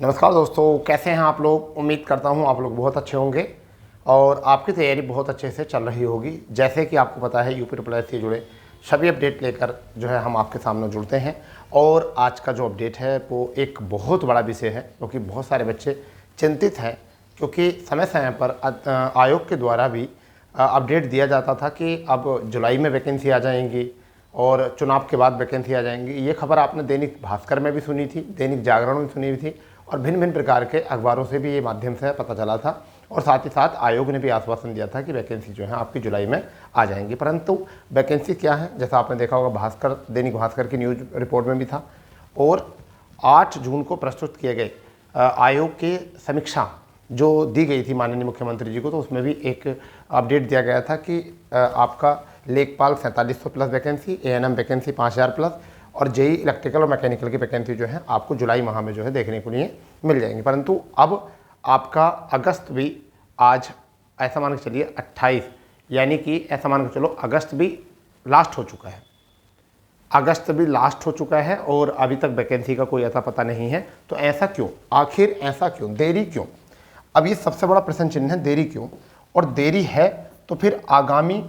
नमस्कार दोस्तों, कैसे हैं आप लोग। उम्मीद करता हूं आप लोग बहुत अच्छे होंगे और आपकी तैयारी बहुत अच्छे से चल रही होगी। जैसे कि आपको पता है यूपी ट्रिपल एस से जुड़े सभी अपडेट लेकर जो है हम आपके सामने जुड़ते हैं। और आज का जो अपडेट है वो एक बहुत बड़ा विषय है क्योंकि बहुत सारे बच्चे चिंतित हैं, क्योंकि समय समय पर आयोग के द्वारा भी अपडेट दिया जाता था कि अब जुलाई में वैकेंसी आ जाएंगी और चुनाव के बाद वैकेंसी आ जाएंगी। ये खबर आपने दैनिक भास्कर में भी सुनी थी, दैनिक जागरण में सुनी थी और भिन्न भिन्न प्रकार के अखबारों से भी ये माध्यम से पता चला था। और साथ ही साथ आयोग ने भी आश्वासन दिया था कि वैकेंसी जो है आपकी जुलाई में आ जाएंगी। परंतु वैकेंसी क्या है, जैसा आपने देखा होगा भास्कर, दैनिक भास्कर की न्यूज रिपोर्ट में भी था। और 8 जून को प्रस्तुत किए गए आयोग की समीक्षा जो दी गई थी माननीय मुख्यमंत्री जी को, तो उसमें भी एक अपडेट दिया गया था कि आपका लेखपाल 4700 plus vacancy, ANM vacancy 5000 plus और जेई इलेक्ट्रिकल और मैकेनिकल की वैकेंसी जो है आपको जुलाई माह में जो है देखने के लिए मिल जाएंगी। परंतु अब आपका अगस्त भी आज ऐसा मान के चलिए 28, यानी कि ऐसा मान के चलो अगस्त भी लास्ट हो चुका है, अगस्त भी लास्ट हो चुका है और अभी तक वैकेंसी का कोई ऐसा पता नहीं है। तो ऐसा क्यों, आखिर ऐसा क्यों, देरी क्यों? अब ये सबसे बड़ा प्रश्न चिन्ह है, देरी क्यों? और देरी है तो फिर आगामी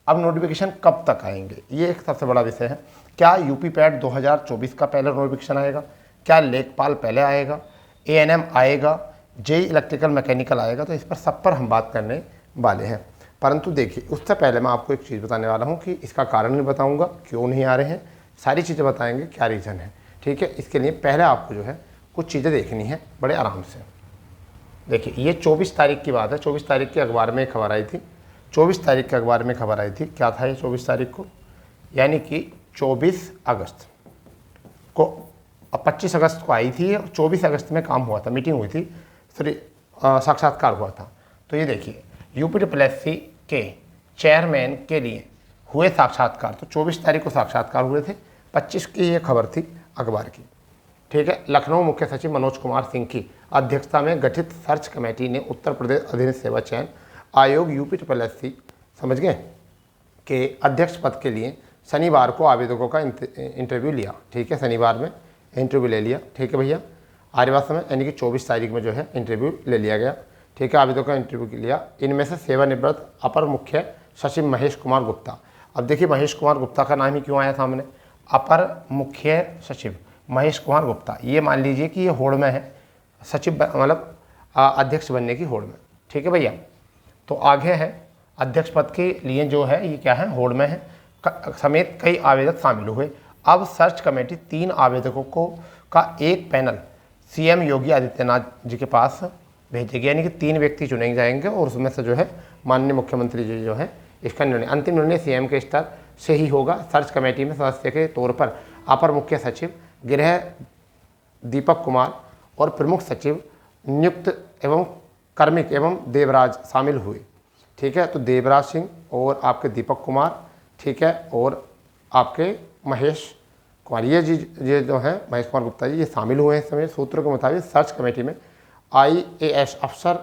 अब नोटिफिकेशन कब तक आएंगे, ये एक सबसे बड़ा विषय है। क्या यूपी पैड 2024 का पहले नोटिफिकेशन आएगा? क्या लेखपाल पहले आएगा? एएनएम आएगा? जेई इलेक्ट्रिकल मैकेनिकल आएगा? तो इस पर सब पर हम बात करने वाले हैं। परंतु देखिए, उससे पहले मैं आपको एक चीज़ बताने वाला हूँ कि इसका कारण भी बताऊँगा, क्यों नहीं आ रहे हैं, सारी चीज़ें बताएंगे, क्या रीज़न है। ठीक है, इसके लिए पहले आपको जो है कुछ चीज़ें देखनी है बड़े आराम से। देखिए, ये 24 तारीख की बात है। 24 तारीख के अखबार में खबर आई थी, 24 तारीख के अखबार में खबर आई थी। क्या था ये 24 तारीख को, यानी कि 24 अगस्त को, अब 25 अगस्त को आई थी और 24 अगस्त में काम हुआ था, मीटिंग हुई थी, सॉरी साक्षात्कार हुआ था। तो ये देखिए, यूपी ट्रिपल एस के चेयरमैन के लिए हुए साक्षात्कार। तो 24 तारीख को साक्षात्कार हुए थे, 25 की ये खबर थी अखबार की। ठीक है, लखनऊ मुख्य सचिव मनोज कुमार सिंह की अध्यक्षता में गठित सर्च कमेटी ने उत्तर प्रदेश अधीन सेवा चयन आयोग यूपी ट्रिपल एस समझ गए के अध्यक्ष पद के लिए शनिवार को आवेदकों का इंटरव्यू लिया। ठीक है, शनिवार में इंटरव्यू ले लिया। ठीक है भैया, आर्यवास में, यानी कि 24 तारीख में जो है इंटरव्यू ले लिया गया। ठीक है, आवेदकों का इंटरव्यू लिया। इनमें से सेवानिवृत्त अपर मुख्य सचिव महेश कुमार गुप्ता। अब देखिए, महेश कुमार गुप्ता का नाम ही क्यों आया सामने, अपर मुख्य सचिव महेश कुमार गुप्ता। ये मान लीजिए कि ये होड़ में है, सचिव मतलब अध्यक्ष बनने की होड़ में। ठीक है भैया, तो आगे है अध्यक्ष पद के लिए जो है ये क्या है, होड़ में है, समेत कई आवेदक शामिल हुए। अब सर्च कमेटी 3 आवेदकों को का एक पैनल सीएम योगी आदित्यनाथ जी के पास भेजेगी, यानी कि 3 व्यक्ति चुने जाएंगे और उसमें से जो है माननीय मुख्यमंत्री जी जो है इसका निर्णय, अंतिम निर्णय सीएम के स्तर से ही होगा। सर्च कमेटी में सदस्य के तौर पर अपर मुख्य सचिव गृह दीपक कुमार और प्रमुख सचिव नियुक्त एवं कार्मिक एवं देवराज शामिल हुए। ठीक है, तो देवराज सिंह और आपके दीपक कुमार, ठीक है, और आपके महेश कुमार, ये जो है महेश कुमार गुप्ता जी, ये शामिल हुए हैं। समय सूत्रों के मुताबिक सर्च कमेटी में आईएएस अफसर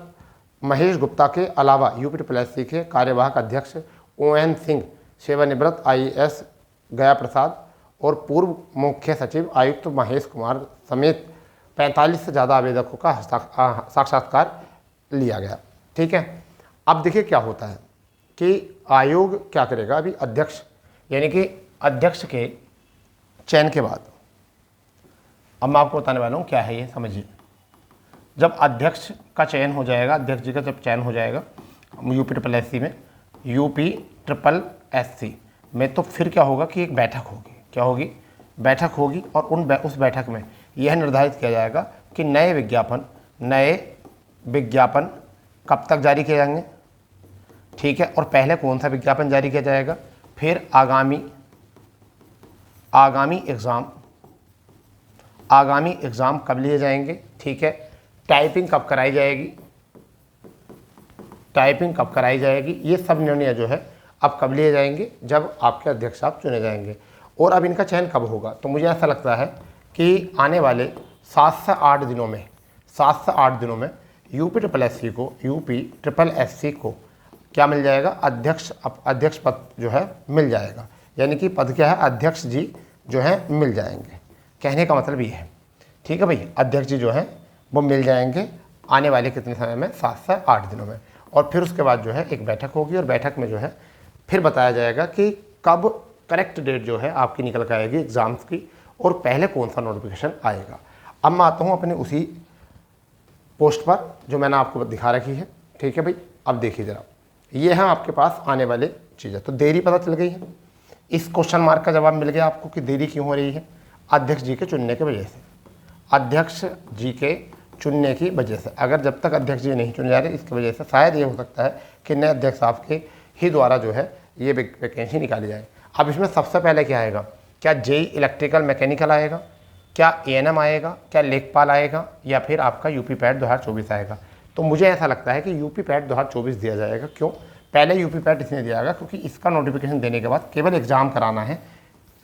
महेश गुप्ता के अलावा यूपी ट्रिपल एस के कार्यवाहक अध्यक्ष ओएन सिंह, सेवानिवृत्त आईएएस गया प्रसाद और पूर्व मुख्य सचिव आयुक्त महेश कुमार समेत 45 से ज़्यादा आवेदकों का साक्षात्कार लिया गया। ठीक है, अब देखिए क्या होता है कि आयोग क्या करेगा। अभी अध्यक्ष, यानी कि अध्यक्ष के चयन के बाद, अब मैं आपको बताने वाला हूँ क्या है ये, समझिए। जब अध्यक्ष का चयन हो जाएगा, अध्यक्ष जी का जब चयन हो जाएगा यूपी ट्रिपल एस में, यूपी ट्रिपल एस में, तो फिर क्या होगा कि एक बैठक होगी। क्या होगी? बैठक होगी और उस बैठक में यह निर्धारित किया जाएगा कि नए विज्ञापन कब तक जारी किए जाएंगे। ठीक है, और पहले कौन सा विज्ञापन जारी किया जाएगा, फिर आगामी एग्ज़ाम कब लिए जाएंगे। ठीक है, टाइपिंग कब कराई जाएगी, ये सब निर्णय जो है अब कब लिए जाएंगे, जब आपके अध्यक्ष साहब चुने जाएंगे। और अब इनका चयन कब होगा, तो मुझे ऐसा लगता है कि आने वाले 7 से 8 दिनों में यूपी ट्रिपल एस को क्या मिल जाएगा, अध्यक्ष पद जो है मिल जाएगा। यानी कि पद क्या है, अध्यक्ष जी जो है मिल जाएंगे। कहने का मतलब ये है, ठीक है भाई, अध्यक्ष जी जो है वो मिल जाएंगे आने वाले कितने समय में, 7 से 8 दिनों में। और फिर उसके बाद जो है एक बैठक होगी और बैठक में जो है फिर बताया जाएगा कि कब करेक्ट डेट जो है आपकी निकल कर आएगी एग्ज़ाम्स की और पहले कौन सा नोटिफिकेशन आएगा। अब मैं आता हूँ अपने उसी पोस्ट पर जो मैंने आपको दिखा रखी है। ठीक है भाई, अब देखिए ज़रा, ये है आपके पास आने वाले चीज़ें। तो देरी पता चल गई है, इस क्वेश्चन मार्क का जवाब मिल गया आपको कि देरी क्यों हो रही है, अध्यक्ष जी के चुनने की वजह से। अध्यक्ष जी के चुनने की वजह से, अगर जब तक अध्यक्ष जी नहीं चुने जा रहे इसकी वजह से शायद ये हो सकता है कि नए अध्यक्ष साहब के ही द्वारा जो है ये वैकेंसी निकाली जाए। अब इसमें सबसे पहले क्या आएगा, क्या जेई इलेक्ट्रिकल मैकेनिकल आएगा, क्या एएनएम आएगा, क्या लेखपाल आएगा, या फिर आपका यूपी पैट 2024 आएगा। तो मुझे ऐसा लगता है कि यूपी पैट 2024 दिया जाएगा। क्यों, पहले यूपी पैट इसलिए दिया जाएगा क्योंकि इसका नोटिफिकेशन देने के बाद केवल एग्ज़ाम कराना है,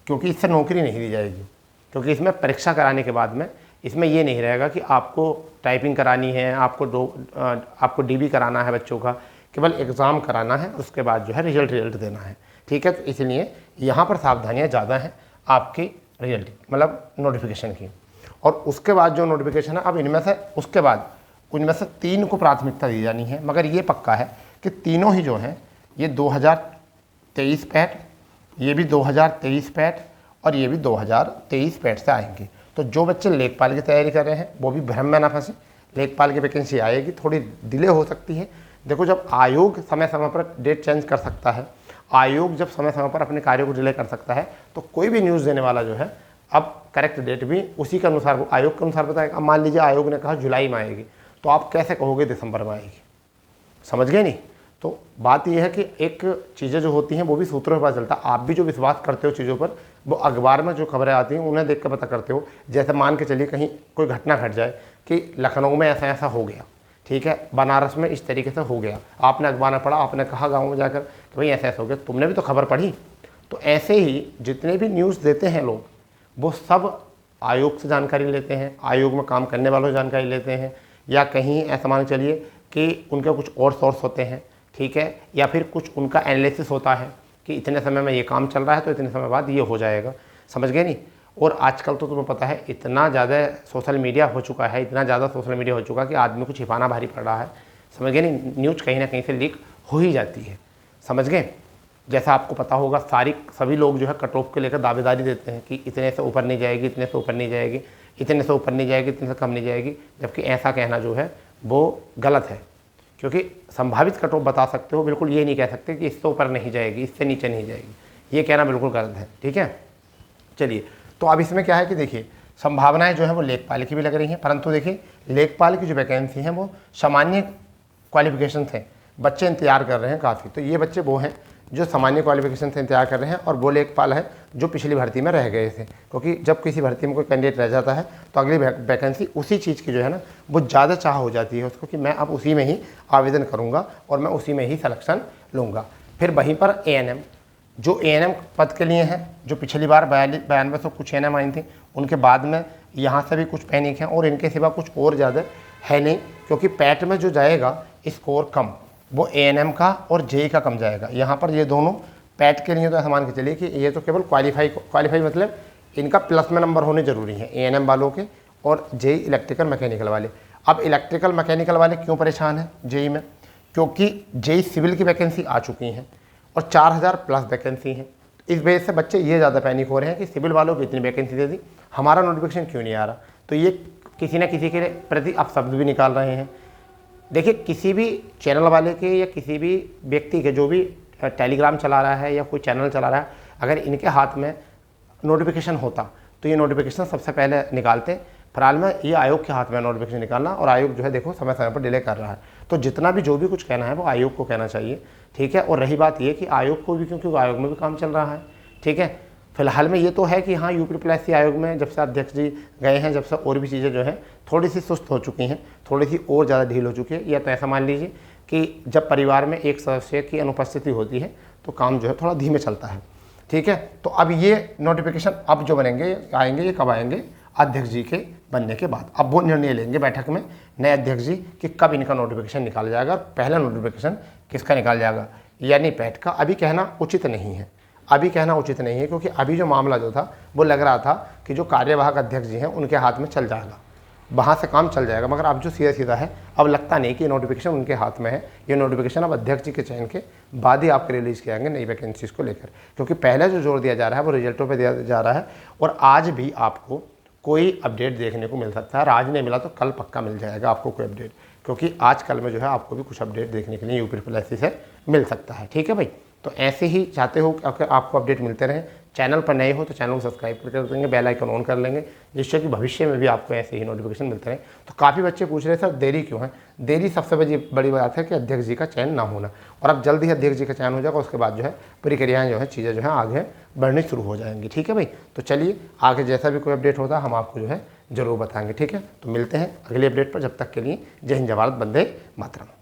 क्योंकि इससे नौकरी नहीं दी जाएगी। क्योंकि इसमें परीक्षा कराने के बाद में इसमें ये नहीं रहेगा कि आपको टाइपिंग करानी है, आपको डीबी कराना है बच्चों का, केवल एग्ज़ाम कराना है, उसके बाद जो है रिजल्ट देना है। ठीक है, तो इसलिए यहाँ पर सावधानियाँ ज़्यादा हैं आपकी रिजल्ट मतलब नोटिफिकेशन की। और उसके बाद जो नोटिफिकेशन है, अब इनमें से उसके बाद उनमें से 3 को प्राथमिकता दी जानी है, मगर ये पक्का है कि तीनों ही जो हैं ये 2023 पैट, ये भी 2023 पैट और ये भी 2023 पैट से आएंगे। तो जो बच्चे लेखपाल की तैयारी कर रहे हैं वो भी भ्रम में ना फंसे, लेखपाल की वैकेंसी आएगी, थोड़ी डिले हो सकती है। देखो, जब आयोग समय समय पर डेट चेंज कर सकता है, आयोग जब समय समय पर अपने कार्यों को डिले कर सकता है, तो कोई भी न्यूज़ देने वाला जो है अब करेक्ट डेट भी उसी के अनुसार, आयोग के अनुसार बताएगा। अब मान लीजिए आयोग ने कहा जुलाई में आएगी, तो आप कैसे कहोगे दिसंबर में आएगी, समझ गए नहीं। तो बात यह है कि एक चीज़ें जो होती हैं वो भी सूत्रों पर पता चलता है। आप भी जो विश्वास करते हो चीज़ों पर, वो अखबार में जो खबरें आती हैं उन्हें देख कर पता करते हो। जैसे मान के चलिए कहीं कोई घटना घट जाए कि लखनऊ में ऐसा ऐसा हो गया, ठीक है, बनारस में इस तरीके से हो गया, आपने अखबार में पढ़ा, आपने कहा गाँव में जाकर कि भाई ऐसा ऐसा हो गया, तुमने भी तो खबर पढ़ी। तो ऐसे ही जितने भी न्यूज़ देते हैं लोग, वो सब आयोग से जानकारी लेते हैं, आयोग में काम करने वालों से जानकारी लेते हैं, या कहीं ऐसा मान चलिए कि उनके कुछ और सोर्स होते हैं, ठीक है, या फिर कुछ उनका एनालिसिस होता है कि इतने समय में ये काम चल रहा है तो इतने समय बाद ये हो जाएगा, समझ गए नहीं। और आजकल तो तुम्हें पता है इतना ज़्यादा सोशल मीडिया हो चुका है, इतना ज़्यादा सोशल मीडिया हो चुका कि आदमी को छिपाना भारी पड़ रहा है, समझ गए नहीं। न्यूज़ कहीं ना कहीं से लीक हो ही जाती है, समझ गए। जैसा आपको पता होगा सभी लोग जो है कट ऑफ को लेकर दावेदारी देते हैं कि इतने से ऊपर नहीं जाएगी, इतने से ऊपर नहीं जाएगी, इतने से ऊपर नहीं जाएगी, इतने से कम नहीं जाएगी, जबकि ऐसा कहना जो है वो गलत है। क्योंकि संभावित कट ऑफ बता सकते हो, बिल्कुल ये नहीं कह सकते कि इससे ऊपर नहीं जाएगी, इससे नीचे नहीं जाएगी, ये कहना बिल्कुल गलत है, ठीक है। चलिए, तो अब इसमें क्या है कि देखिए संभावनाएं जो है वो लेखपाल की भी लग रही हैं, परंतु देखिए लेखपाल की जो वैकेंसी है वो सामान्य क्वालिफिकेशन से बच्चे इंतजार कर रहे हैं काफ़ी। तो ये बच्चे वो हैं जो सामान्य क्वालिफिकेशन से इंतजार कर रहे हैं, और वो लेखपाल है जो पिछली भर्ती में रह गए थे। क्योंकि जब किसी भर्ती में कोई कैंडिडेट रह जाता है तो अगली वैकेंसी उसी चीज़ की जो है ना वो ज़्यादा चाह हो जाती है उसको कि मैं अब उसी में ही आवेदन करूँगा और मैं उसी में ही सिलेक्शन लूँगा। फिर वहीं पर एएनएम, जो एएनएम पद के लिए हैं, जो पिछली बार 9200 कुछ एएनएम आई थी, उनके बाद में यहाँ से भी कुछ पैनिक हैं, और इनके सिवा कुछ और ज़्यादा है नहीं। क्योंकि पैट में जो जाएगा स्कोर कम, वो एएनएम का और जेई का कम जाएगा। यहाँ पर ये दोनों पैट के लिए तो ऐसा मान के चलिए कि ये तो केवल क्वालिफाई मतलब इनका प्लस में नंबर होने ज़रूरी है, एएनएम वालों के और जेई इलेक्ट्रिकल मैकेनिकल वाले। अब इलेक्ट्रिकल मैकेनिकल वाले क्यों परेशान हैं जेई में, क्योंकि जेई सिविल की वैकेंसी आ चुकी हैं और 4000 प्लस वैकेंसी हैं। इस वजह से बच्चे ये ज़्यादा पैनिक हो रहे हैं कि सिविल वालों को इतनी वैकेंसी दे दी, हमारा नोटिफिकेशन क्यों नहीं आ रहा। तो ये किसी न किसी के प्रति अपशब्द भी निकाल रहे हैं। देखिए, किसी भी चैनल वाले के या किसी भी व्यक्ति के जो भी टेलीग्राम चला रहा है या कोई चैनल चला रहा है, अगर इनके हाथ में नोटिफिकेशन होता तो ये नोटिफिकेशन सबसे पहले निकालते। फिलहाल में ये आयोग के हाथ में नोटिफिकेशन निकालना, और आयोग जो है देखो समय समय पर डिले कर रहा है। तो जितना भी जो भी कुछ कहना है वो आयोग को कहना चाहिए, ठीक है। और रही बात ये कि आयोग को भी, क्योंकि आयोग में भी काम चल रहा है, ठीक है। फिलहाल में ये तो है कि हाँ, यूपी आयोग में जब से अध्यक्ष जी गए हैं, जब से और भी चीज़ें जो हैं थोड़ी सी सुस्त हो चुकी हैं, थोड़ी सी और ज़्यादा ढील हो चुकी है। या तो ऐसा मान लीजिए कि जब परिवार में एक सदस्य की अनुपस्थिति होती है तो काम जो है थोड़ा धीमे चलता है, ठीक है। तो अब ये नोटिफिकेशन अब जो बनेंगे आएंगे, ये कब आएंगे, अध्यक्ष जी के बनने के बाद। अब वो निर्णय लेंगे बैठक में नए अध्यक्ष जी कि कब इनका नोटिफिकेशन निकाला जाएगा, पहला नोटिफिकेशन किसका निकाला जाएगा, यानी पैट का। अभी कहना उचित नहीं है, अभी कहना उचित नहीं है, क्योंकि अभी जो मामला जो था वो लग रहा था कि जो कार्यवाहक अध्यक्ष जी हैं उनके हाथ में चल जाएगा, वहाँ से काम चल जाएगा। मगर अब जो सीधा सीधा है, अब लगता नहीं कि ये नोटिफिकेशन उनके हाथ में है। ये नोटिफिकेशन अब अध्यक्ष जी के चयन के बाद ही आपके रिलीज़ किए जाएंगे नई वैकेंसीज़ को लेकर, क्योंकि पहले जो जोर दिया जा रहा है वो रिजल्टों पर दिया जा रहा है। और आज भी आपको कोई अपडेट देखने को मिल सकता है। आज नहीं मिला तो कल पक्का मिल जाएगा आपको कोई अपडेट, क्योंकि आज कल में जो है आपको भी कुछ अपडेट देखने के लिए यूपी ट्रिपल एससी से मिल सकता है। ठीक है भाई, तो ऐसे ही चाहते हो कि आपको अपडेट मिलते रहें। चैनल पर नए हो तो चैनल को सब्सक्राइब कर देंगे, बेल आइकन ऑन कर लेंगे, जिससे कि भविष्य में भी आपको ऐसे ही नोटिफिकेशन मिलते रहें। तो काफ़ी बच्चे पूछ रहे सर देरी क्यों है। देरी सबसे बड़ी बात है कि अध्यक्ष जी का चयन ना होना, और अब जल्दी ही अध्यक्ष जी का चयन हो जाएगा, उसके बाद जो है प्रक्रियाएँ जो है चीज़ें जो है आगे बढ़नी शुरू हो जाएंगी। ठीक है भाई, तो चलिए आगे जैसा भी कोई अपडेट होता है हम आपको जो है ज़रूर बताएंगे। ठीक है, तो मिलते हैं अगले अपडेट पर। जब तक के लिए जय हिंद, जय भारत, वंदे मातरम।